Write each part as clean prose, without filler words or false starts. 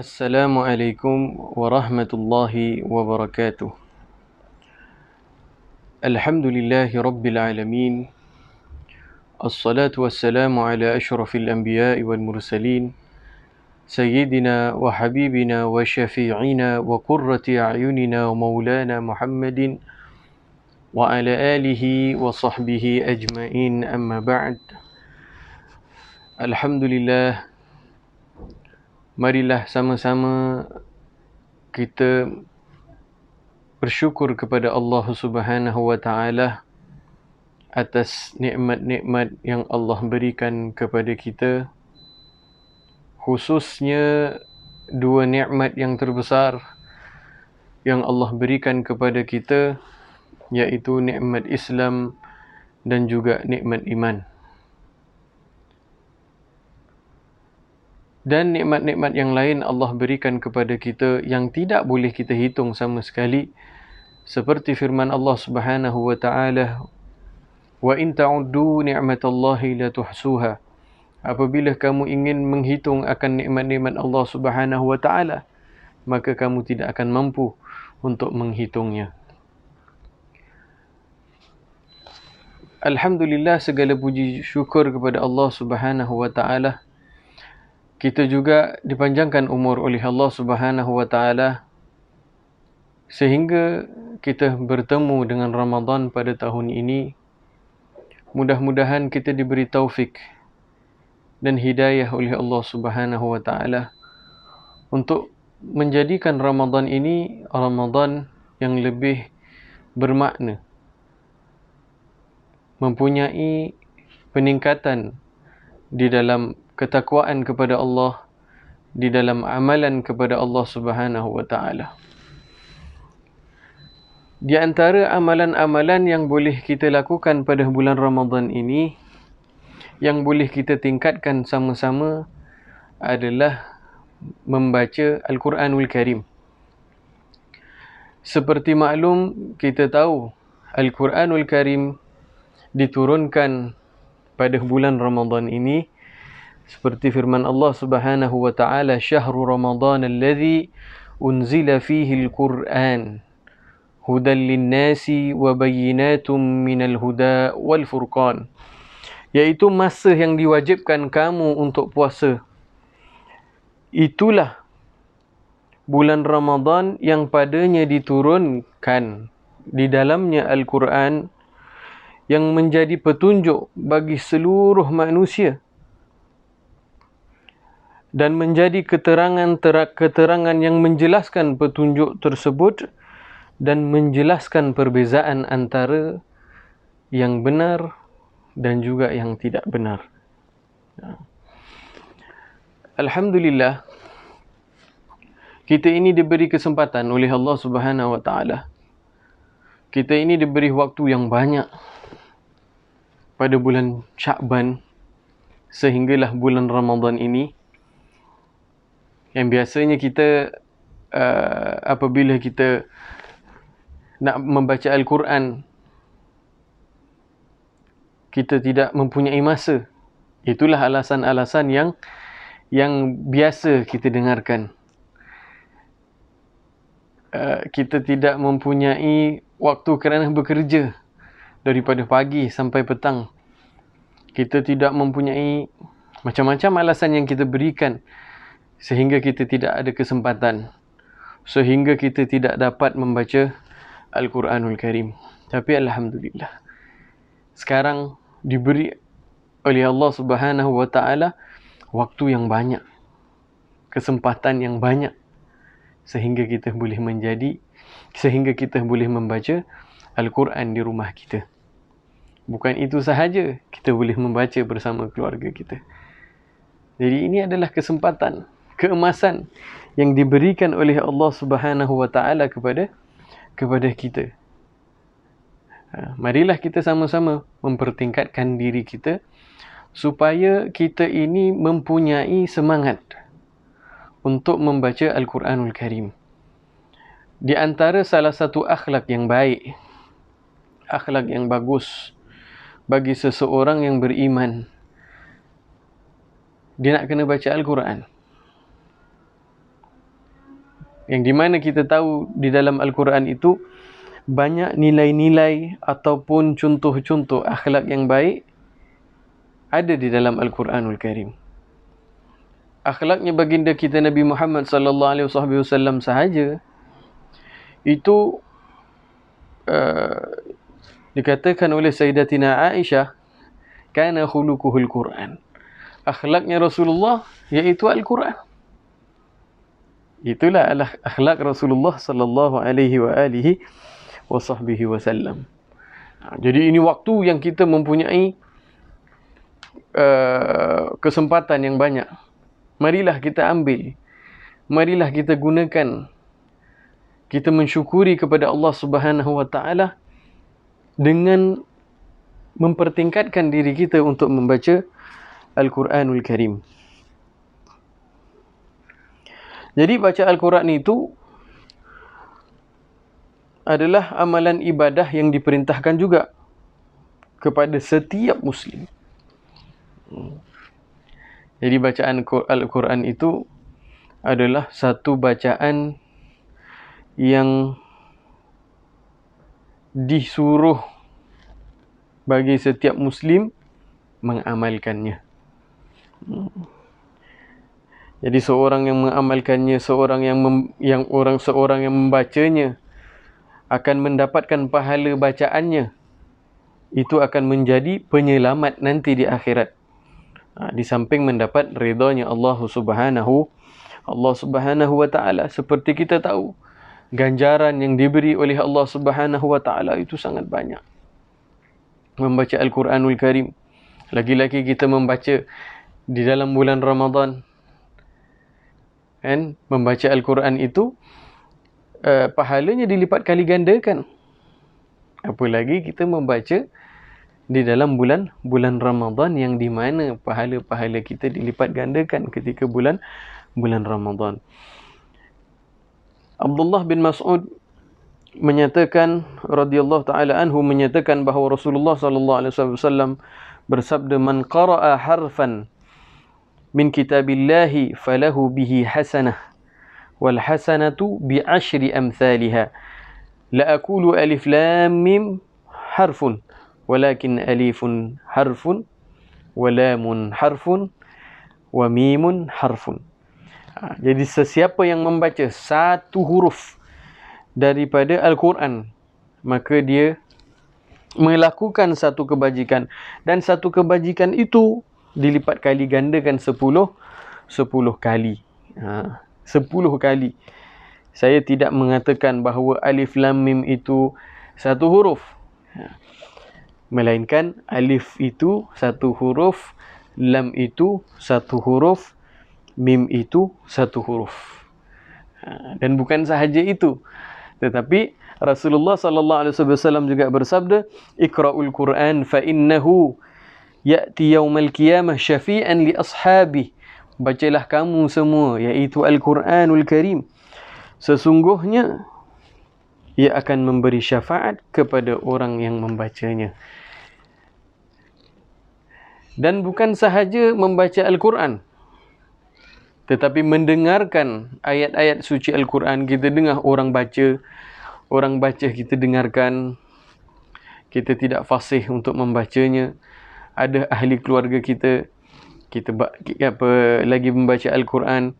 Assalamualaikum warahmatullahi wabarakatuh. Alhamdulillahi rabbil alamin. Assalatu wassalamu ala ashrafil anbiya'i wal mursalin. Sayyidina wa habibina wa syafi'ina wa qurrati a'yunina wa maulana Muhammadin wa ala alihi wa sahbihi ajma'in, amma ba'd. Alhamdulillah, marilah sama-sama kita bersyukur kepada Allah Subhanahu wa taala atas nikmat-nikmat yang Allah berikan kepada kita, khususnya dua nikmat yang terbesar yang Allah berikan kepada kita, iaitu nikmat Islam dan juga nikmat iman. Dan nikmat-nikmat yang lain Allah berikan kepada kita yang tidak boleh kita hitung sama sekali, seperti firman Allah Subhanahu wa taala, wa in ta'uddu ni'matallahi la tuhsuha. Apabila kamu ingin menghitung akan nikmat-nikmat Allah Subhanahu wa taala, maka kamu tidak akan mampu untuk menghitungnya. Alhamdulillah, segala puji syukur kepada Allah Subhanahu wa taala. Kita juga dipanjangkan umur oleh Allah Subhanahu wa taala sehingga kita bertemu dengan Ramadan pada tahun ini. Mudah-mudahan kita diberi taufik dan hidayah oleh Allah Subhanahu wa taala untuk menjadikan Ramadan ini Ramadan yang lebih bermakna, mempunyai peningkatan di dalam ketakwaan kepada Allah, di dalam amalan kepada Allah Subhanahu wa taala. Di antara amalan-amalan yang boleh kita lakukan pada bulan Ramadan ini, yang boleh kita tingkatkan sama-sama, adalah membaca Al-Quranul Karim. Seperti maklum, kita tahu Al-Quranul Karim diturunkan pada bulan Ramadan ini, seperti firman Allah Subhanahu wa taala, "Syahrul Ramadan alladzi unzila fihi al-Qur'an hudan lin-nasi wa bayyinatum minal huda wal furqan." Iaitu masa yang diwajibkan kamu untuk puasa. Itulah bulan Ramadan yang padanya diturunkan di dalamnya Al-Quran, yang menjadi petunjuk bagi seluruh manusia dan menjadi keterangan yang menjelaskan petunjuk tersebut dan menjelaskan perbezaan antara yang benar dan juga yang tidak benar. Alhamdulillah, kita ini diberi kesempatan oleh Allah Subhanahu wa taala. Kita ini diberi waktu yang banyak pada bulan Sya'ban sehinggalah bulan Ramadan ini, yang biasanya kita apabila kita nak membaca Al-Quran, kita tidak mempunyai masa. Itulah alasan-alasan yang biasa kita dengarkan. Kita tidak mempunyai waktu kerana bekerja daripada pagi sampai petang. Kita tidak mempunyai macam-macam alasan yang kita berikan sehingga kita tidak ada kesempatan, sehingga kita tidak dapat membaca Al-Quranul Karim. Tapi Alhamdulillah, sekarang diberi oleh Allah Subhanahu wa taala waktu yang banyak, kesempatan yang banyak, sehingga kita boleh membaca Al-Quran di rumah kita. Bukan itu sahaja, kita boleh membaca bersama keluarga kita. Jadi ini adalah kesempatan, keemasan yang diberikan oleh Allah Subhanahu wa taala kepada kita. Marilah kita sama-sama mempertingkatkan diri kita supaya kita ini mempunyai semangat untuk membaca Al-Quranul Karim. Di antara salah satu akhlak yang baik, akhlak yang bagus bagi seseorang yang beriman, dia nak kena baca Al-Quran. Yang di mana kita tahu di dalam Al-Quran itu banyak nilai-nilai ataupun contoh-contoh akhlak yang baik ada di dalam Al-Quranul Karim. Akhlaknya baginda kita Nabi Muhammad sallallahu alaihi wasallam sahaja itu dikatakan oleh Sayyidatina Aisyah, kana khuluquhul Quran. Akhlaknya Rasulullah iaitu Al-Quran. Itulah akhlak Rasulullah sallallahu alaihi wasallam. Jadi ini waktu yang kita mempunyai kesempatan yang banyak. Marilah kita ambil. Marilah kita gunakan. Kita mensyukuri kepada Allah Subhanahu wa taala dengan mempertingkatkan diri kita untuk membaca Al-Quranul Karim. Jadi baca Al-Quran itu adalah amalan ibadah yang diperintahkan juga kepada setiap Muslim. Jadi bacaan Al-Quran itu adalah satu bacaan yang disuruh bagi setiap Muslim mengamalkannya. Jadi seorang yang mengamalkannya, seorang yang membacanya akan mendapatkan pahala bacaannya. Itu akan menjadi penyelamat nanti di akhirat. Di samping mendapat ridhanya Allah Subhanahu wa taala. Seperti kita tahu, ganjaran yang diberi oleh Allah Subhanahu wa taala itu sangat banyak. Membaca Al-Quranul Karim, lagi-lagi kita membaca di dalam bulan Ramadan. Kan, membaca Al-Quran itu pahalanya dilipat kali gandakan. Apalagi kita membaca di dalam bulan Ramadan yang di mana pahala-pahala kita dilipat gandakan ketika bulan Ramadan. Abdullah bin Mas'ud menyatakan radhiyallahu taala anhu menyatakan bahawa Rasulullah sallallahu alaihi wasallam bersabda, man qara'a harfan min kitabillahi falahu bihi hasanah wal hasanatu bi asyri amsalha la aqulu alif lam mim harfun walakin alifun harfun wa lamun harfun wa mimun harfun. Jadi sesiapa yang membaca satu huruf daripada Al-Quran, maka dia melakukan satu kebajikan, dan satu kebajikan itu dilipat kali gandakan 10 kali. 10 kali. Saya tidak mengatakan bahawa alif lam mim itu satu huruf. Melainkan alif itu satu huruf, lam itu satu huruf, mim itu satu huruf. Dan bukan sahaja itu, tetapi Rasulullah sallallahu alaihi wasallam juga bersabda, iqra'ul Quran fa innahu ya'ti yaumal qiyamah syafi'an li ashabi. Bacalah kamu semua, iaitu Al-Quranul Karim. Sesungguhnya ia akan memberi syafaat kepada orang yang membacanya. Dan bukan sahaja membaca Al-Quran, tetapi mendengarkan ayat-ayat suci Al-Quran. Kita dengar orang baca, kita dengarkan. Kita tidak fasih untuk membacanya. Ada ahli keluarga kita lagi membaca Al-Quran,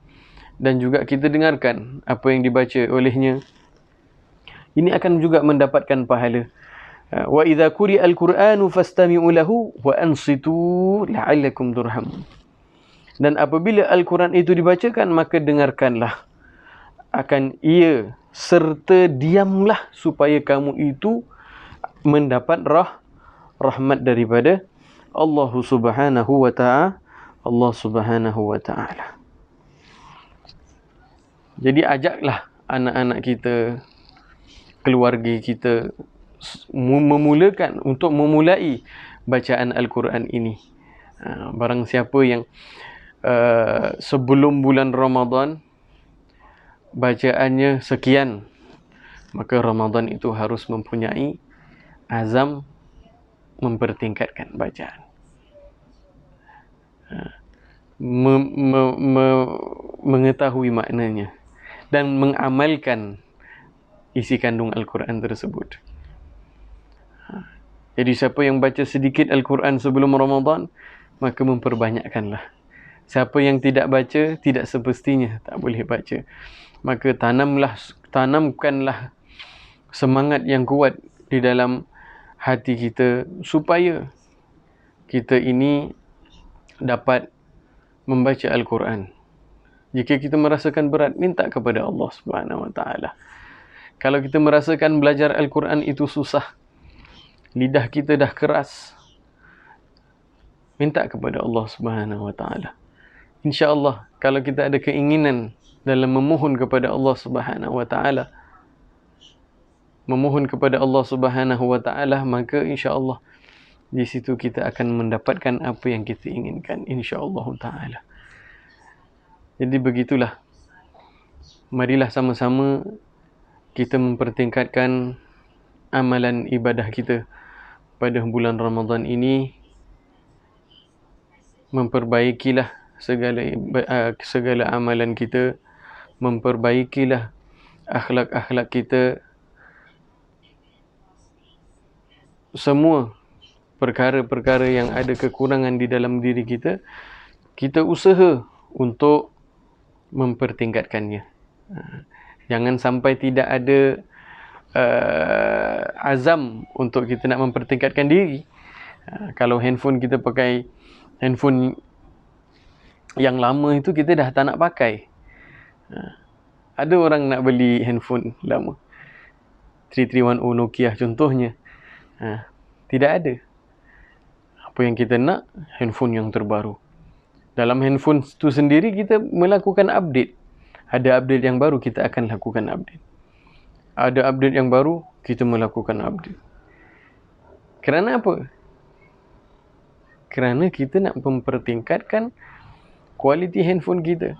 dan juga kita dengarkan apa yang dibaca olehnya. Ini akan juga mendapatkan pahala. Wa idza quri'a al-Qur'anu fastami'u lahu wa ansitu la'allakum turhamun. Dan apabila Al-Quran itu dibacakan, maka dengarkanlah akan ia, serta diamlah supaya kamu itu mendapat rahmat daripada Allah Subhanahu wa taala. Jadi ajaklah anak-anak kita, keluarga kita memulai bacaan Al-Quran ini. Barang siapa yang sebelum bulan Ramadan bacaannya sekian, maka Ramadan itu harus mempunyai azam mempertingkatkan bacaan. Mengetahui maknanya. dan mengamalkan isi kandung Al-Quran tersebut. Jadi siapa yang baca sedikit Al-Quran sebelum Ramadan, maka memperbanyakkanlah. Siapa yang tidak baca, tidak semestinya tak boleh baca. Maka tanamkanlah semangat yang kuat di dalam hati kita supaya kita ini dapat membaca Al-Quran. Jika kita merasakan berat, minta kepada Allah Subhanahu Wa Taala. Kalau kita merasakan belajar Al-Quran itu susah, lidah kita dah keras, minta kepada Allah Subhanahu Wa Taala. InsyaAllah, kalau kita ada keinginan dalam memohon kepada Allah Subhanahu Wa Taala, memohon kepada Allah Subhanahu Wa Taala, maka insyaAllah di situ kita akan mendapatkan apa yang kita inginkan, insyaAllah Taala. Jadi begitulah. Marilah sama-sama kita mempertingkatkan amalan ibadah kita pada bulan Ramadan ini. Memperbaikilah segala amalan kita, memperbaikilah akhlak-akhlak kita, semua perkara-perkara yang ada kekurangan di dalam diri kita, kita usaha untuk mempertingkatkannya. Jangan sampai tidak ada azam untuk kita nak mempertingkatkan diri. Kalau handphone kita pakai handphone yang lama itu, kita dah tak nak pakai. Ada orang nak beli handphone lama, 3310 Nokia contohnya. Tidak ada. Apa yang kita nak, handphone yang terbaru. Dalam handphone itu sendiri kita melakukan update. Ada update yang baru, kita akan lakukan update. Ada update yang baru, kita melakukan update. Kerana apa? Kerana kita nak mempertingkatkan kualiti handphone kita.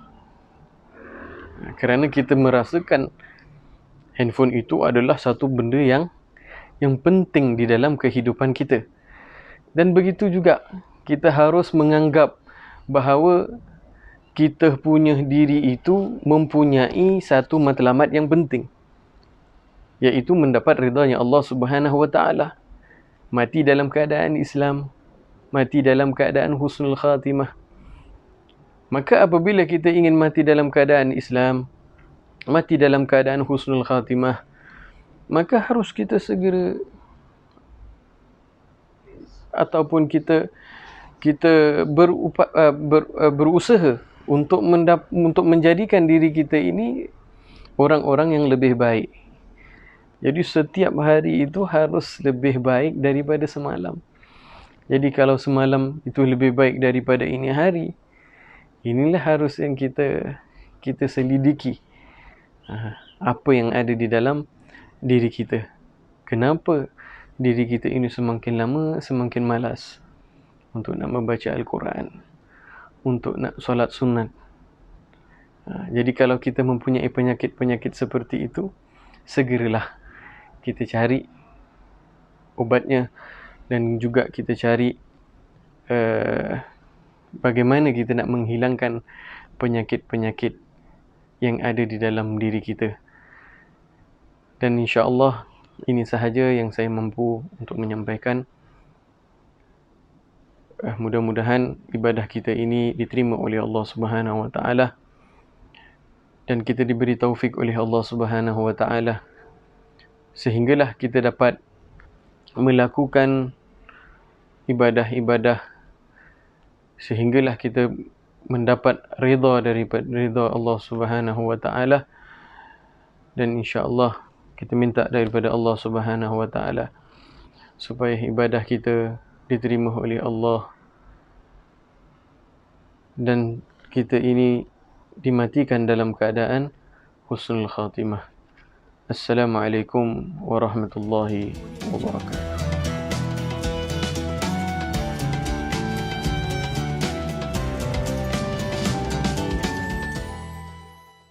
Kerana kita merasakan handphone itu adalah satu benda yang penting di dalam kehidupan kita. Dan begitu juga, kita harus menganggap bahawa kita punya diri itu mempunyai satu matlamat yang penting, iaitu mendapat ridhanya Allah Subhanahu Wa Taala. Mati dalam keadaan Islam, mati dalam keadaan husnul khatimah. Maka apabila kita ingin mati dalam keadaan Islam, mati dalam keadaan husnul khatimah, maka harus kita segera ataupun kita berusaha untuk menjadikan diri kita ini orang-orang yang lebih baik. Jadi setiap hari itu harus lebih baik daripada semalam. Jadi kalau semalam itu lebih baik daripada ini hari, inilah harus yang kita selidiki. Apa yang ada di dalam diri kita. Kenapa diri kita ini semakin lama semakin malas untuk nak membaca Al-Quran, untuk nak solat sunat. Jadi kalau kita mempunyai penyakit-penyakit seperti itu, segeralah kita cari ubatnya, dan juga kita cari bagaimana kita nak menghilangkan penyakit-penyakit yang ada di dalam diri kita. Dan insya-Allah ini sahaja yang saya mampu untuk menyampaikan. Mudah-mudahan ibadah kita ini diterima oleh Allah Subhanahu Wa Taala, dan kita diberi taufik oleh Allah Subhanahu Wa Taala sehinggalah kita dapat melakukan ibadah-ibadah, sehinggalah kita mendapat ridha Allah Subhanahu Wa Taala. Dan insya-Allah kita minta daripada Allah Subhanahu Wa Taala supaya ibadah kita diterima oleh Allah dan kita ini dimatikan dalam keadaan husnul khatimah. Assalamualaikum warahmatullahi wabarakatuh.